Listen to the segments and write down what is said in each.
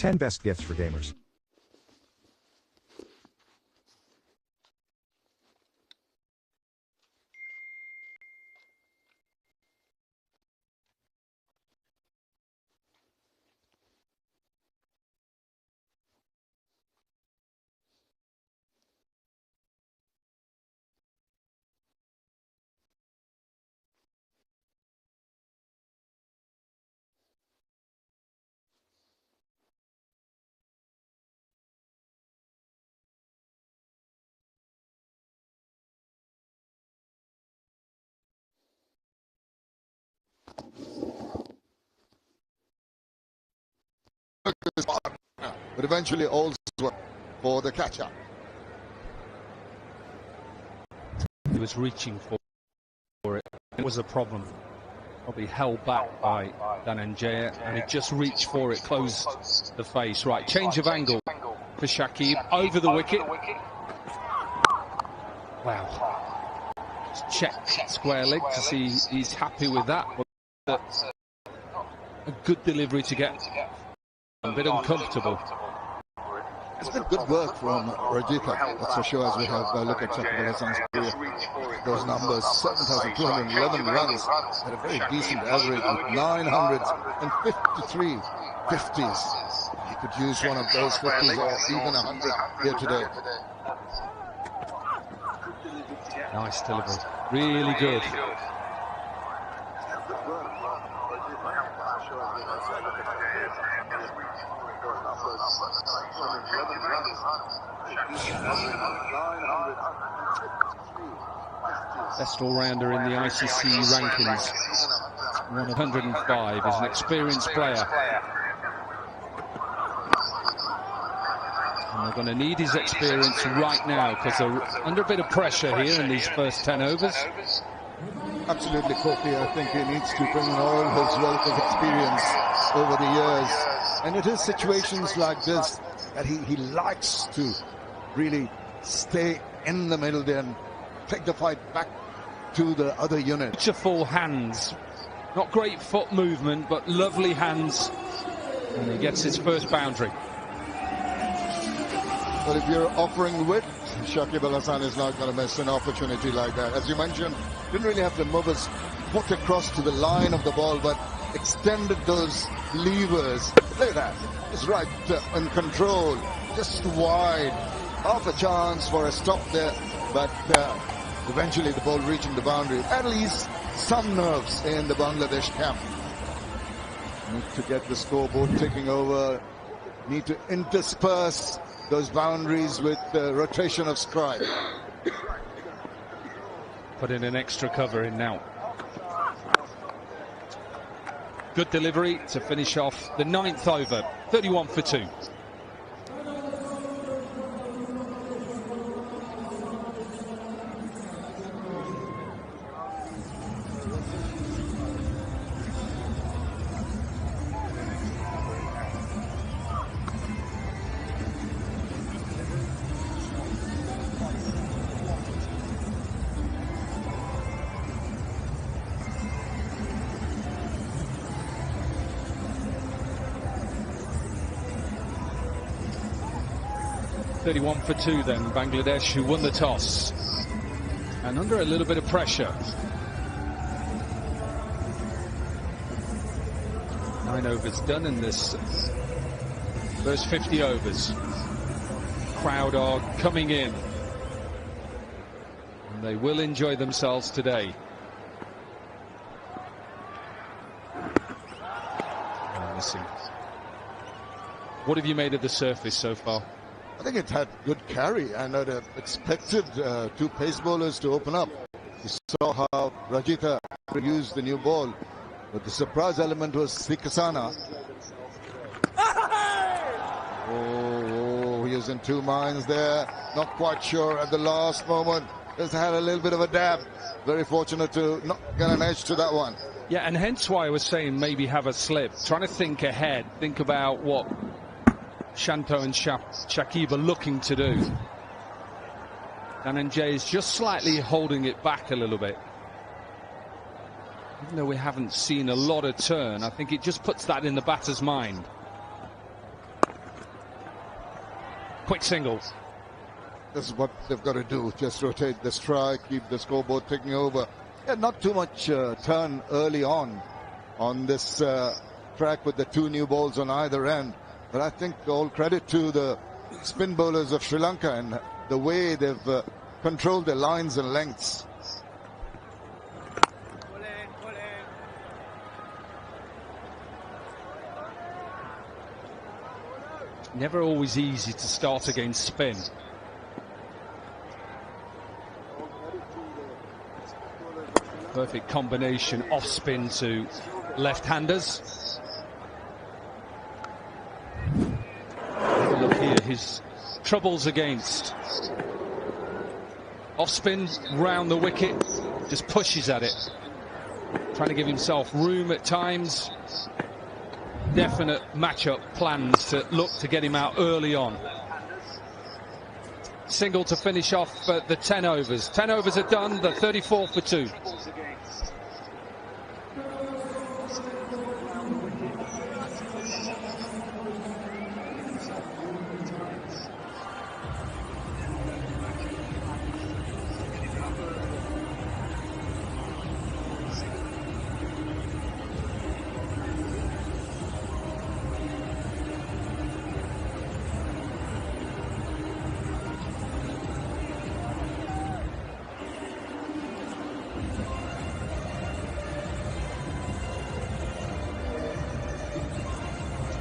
10 best gifts for gamers. But eventually all's well for the catcher. He was reaching for it. It was a problem. Probably held back by Dhananjaya, and he just reached for it, closed the face. Right, change of angle for Shakib over the wicket. Wow. Just check square leg to see he's happy with that. But a good delivery to get a bit uncomfortable. It's been good work from Rajitha, that's for sure, as we have a look at Shakib Hassan's career. Those numbers, 7,211 runs at a very decent average with 953 50s. He could use one of those 50s or even 100 here today. Nice delivery, really good. Best all-rounder in the ICC rankings. 105 is an experienced player. And they're going to need his experience right now because they're under a bit of pressure here in these first 10 overs. Absolutely, Kofi. I think he needs to bring in all his wealth of experience over the years. And it is situations like this that he likes to really stay in the middle there and take the fight back to the other unit. Beautiful hands. Not great foot movement, but lovely hands. And he gets his first boundary. But if you're offering width, Shakib Al Hasan is not going to miss an opportunity like that. As you mentioned, didn't really have to move his foot across to the line of the ball, but extended those levers. Look at that. It's right in control. Just wide. Half a chance for a stop there, but eventually the ball reaching the boundary. At least some nerves in the Bangladesh camp. Need to get the scoreboard ticking over. Need to intersperse those boundaries with the rotation of strike. Put in an extra cover in now. Good delivery to finish off the 9th over. 31 for 2. For 2 then, Bangladesh, who won the toss and under a little bit of pressure. 9 overs done in this first 50 overs. Crowd are coming in and they will enjoy themselves today. Missing. What have you made of the surface so far? I think it had good carry, and I'd have expected two pace bowlers to open up. You saw how Rajitha used the new ball, but the surprise element was Sikasana. Oh, he was in two minds there. Not quite sure at the last moment. Just had a little bit of a dab. Very fortunate to not get an edge to that one. Yeah, and hence why I was saying maybe have a slip. Trying to think ahead. Think about what Shanto and Shakib are looking to do. Dhananjaya is just slightly holding it back a little bit. Even though we haven't seen a lot of turn, I think it just puts that in the batter's mind. Quick single. This is what they've got to do. Just rotate the strike, keep the scoreboard ticking over. Yeah, not too much turn early on this track with the two new balls on either end. But I think all credit to the spin bowlers of Sri Lanka and the way they've controlled their lines and lengths. Never always easy to start against spin. Perfect combination off spin to left-handers. Look here, his troubles against off spin round the wicket, just pushes at it, trying to give himself room at times. Definite matchup plans to look to get him out early on. Single to finish off the 10 overs. 10 overs are done, the 34 for 2.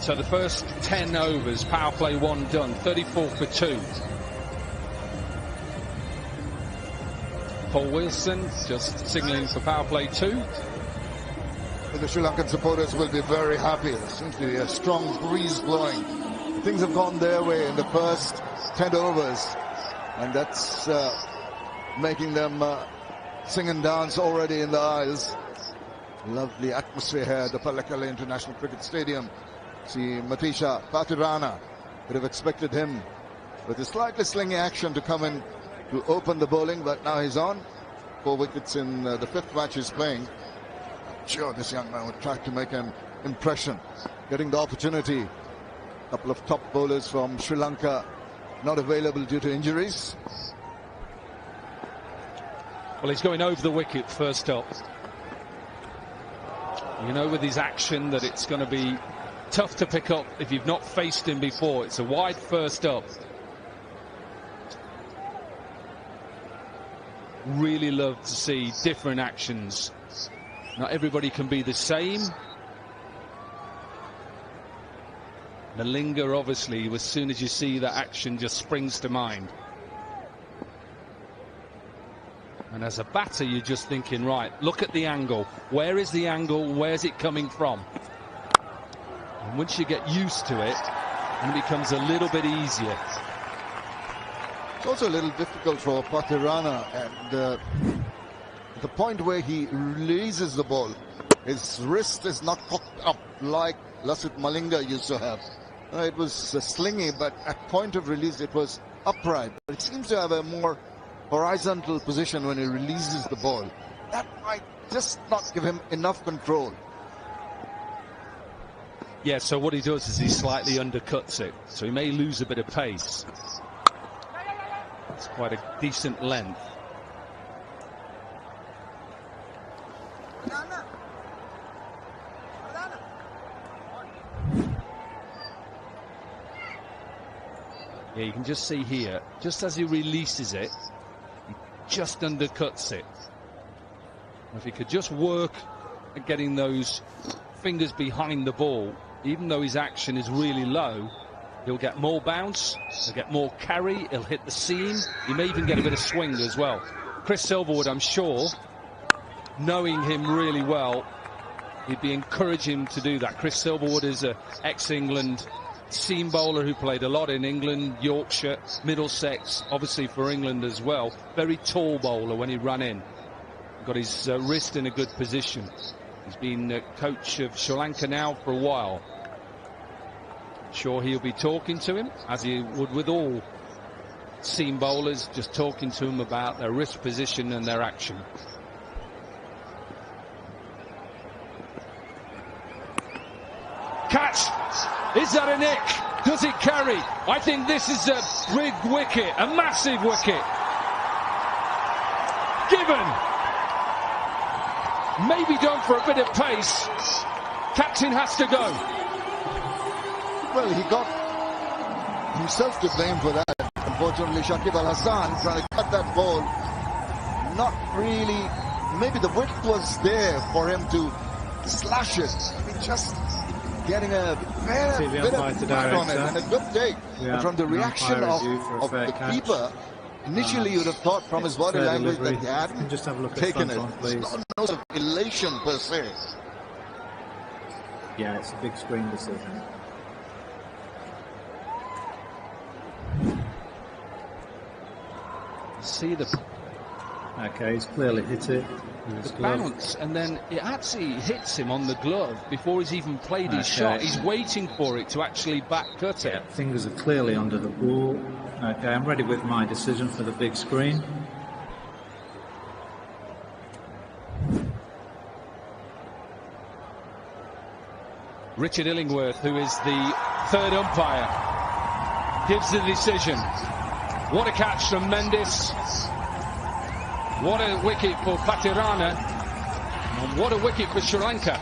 So the first 10 overs, power play 1 done, 34 for 2. Paul Wilson just signalling for power play 2. The Sri Lankan supporters will be very happy. There seems to be a strong breeze blowing. Things have gone their way in the first 10 overs, and that's making them sing and dance already in the aisles. Lovely atmosphere here at the Pallekele International Cricket Stadium. See Matisha Patirana, would have expected him with a slightly slingy action to come in to open the bowling, but now he's on. 4 wickets in the 5th match he's playing. Sure, this young man would try to make an impression, getting the opportunity. A couple of top bowlers from Sri Lanka not available due to injuries. Well, he's going over the wicket first up. You know, with his action, that it's going to be tough to pick up if you've not faced him before. It's a wide first up. Really love to see different actions. Not everybody can be the same. Malinga, obviously, as soon as you see that action, just springs to mind. And as a batter, you're just thinking, right, look at the angle. Where is the angle? Where's it coming from? And once you get used to it, it becomes a little bit easier. It's also a little difficult for Patirana, and the point where he releases the ball, his wrist is not cocked up like Lasith Malinga used to have. It was slingy, but at point of release it was upright. But it seems to have a more horizontal position when he releases the ball. That might just not give him enough control. Yeah, so what he does is he slightly undercuts it, so he may lose a bit of pace. It's quite a decent length. Yeah, you can just see here, just as he releases it, he just undercuts it. If he could just work at getting those fingers behind the ball, even though his action is really low, he'll get more bounce, he'll get more carry, he'll hit the seam, he may even get a bit of swing as well. Chris Silverwood, I'm sure, knowing him really well, he'd be encouraging him to do that. Chris Silverwood is an ex-England seam bowler who played a lot in England, Yorkshire, Middlesex, obviously for England as well. Very tall bowler when he ran in. Got his wrist in a good position. He's been coach of Sri Lanka now for a while. Sure, he'll be talking to him, as he would with all seam bowlers, just talking to him about their wrist position and their action. Catch! Is that a nick? Does it carry? I think this is a big wicket, a massive wicket. Given. Maybe done for a bit of pace. Captain has to go. Well, he got himself to blame for that. Unfortunately, Shakib Al Hasan trying to cut that ball. Not really. Maybe the width was there for him to slash it. Just getting a bit of back on it and a good take. And from the reaction of the keeper, initially you would have thought from his body language that he hadn't taken it. It's not no sort of elation per se. Yeah, it's a big screen decision. See the... Okay, he's clearly hit it. The bounce, and then it actually hits him on the glove before he's even played his shot. He's waiting for it to actually back cut it. Yeah, fingers are clearly under the ball. Okay, I'm ready with my decision for the big screen. Richard Illingworth, who is the third umpire, gives the decision. What a catch from Mendes. What a wicket for Patirana. And what a wicket for Sri Lanka.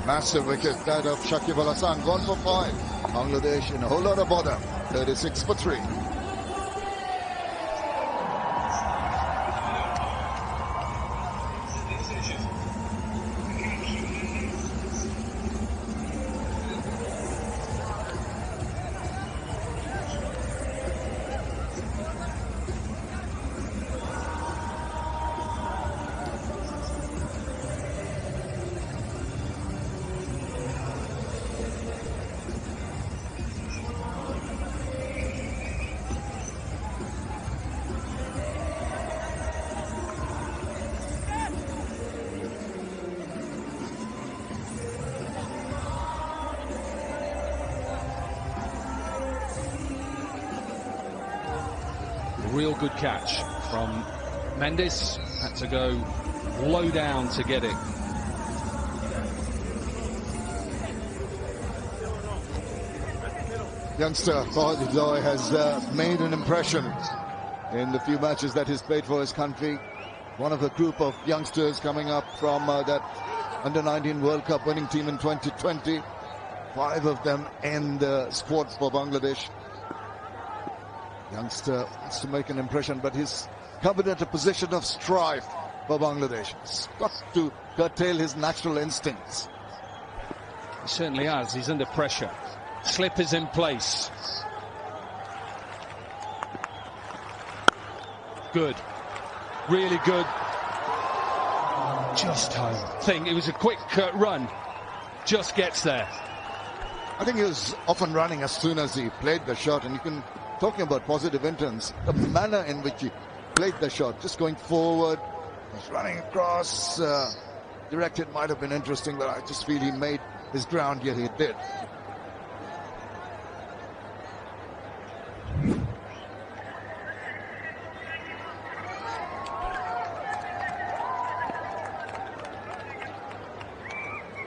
Massive wicket, that of Shakib Al Hasan. Gone for 5. Bangladesh in a whole lot of bother. 36 for 3. Real good catch from Mendes. Had to go low down to get it. Youngster Fahad Joy has made an impression in the few matches that he's played for his country. One of a group of youngsters coming up from that Under-19 World Cup winning team in 2020. 5 of them in the squad for Bangladesh. Youngster wants to make an impression, but he's covered at a position of strife for Bangladesh. He's got to curtail his natural instincts. He certainly has. He's under pressure. Slip is in place. Good. Really good. Just home. It was a quick run. Just gets there. I think he was off and running as soon as he played the shot, and you can... Talking about positive intents, the manner in which he played the shot, just going forward, he's running across, directed might have been interesting, but I just feel he made his ground, yet he did.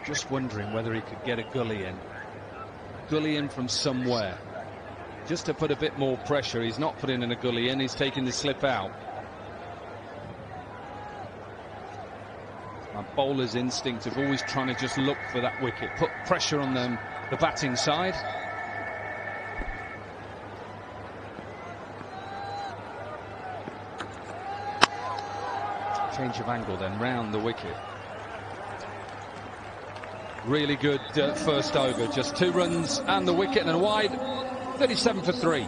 Just wondering whether he could get a gully in. Gully in from somewhere. Just to put a bit more pressure. He's not putting in a gully in, he's taking the slip out. My bowler's instinct of always trying to just look for that wicket, put pressure on them, the batting side. Change of angle then, round the wicket. Really good first over, just 2 runs and the wicket and a wide. 37 for 3.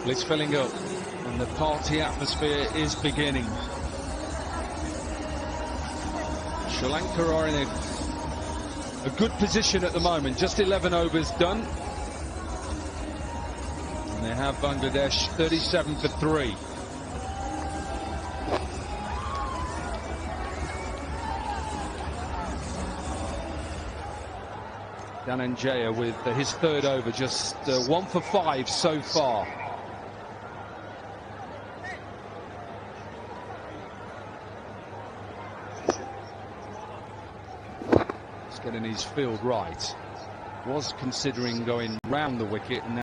It's filling up and the party atmosphere is beginning. Sri Lanka are in a good position at the moment. Just 11 overs done. they have Bangladesh 37 for 3. Dhananjaya with his third over, just 1 for 5 so far. He's getting his field right. Was considering going round the wicket, and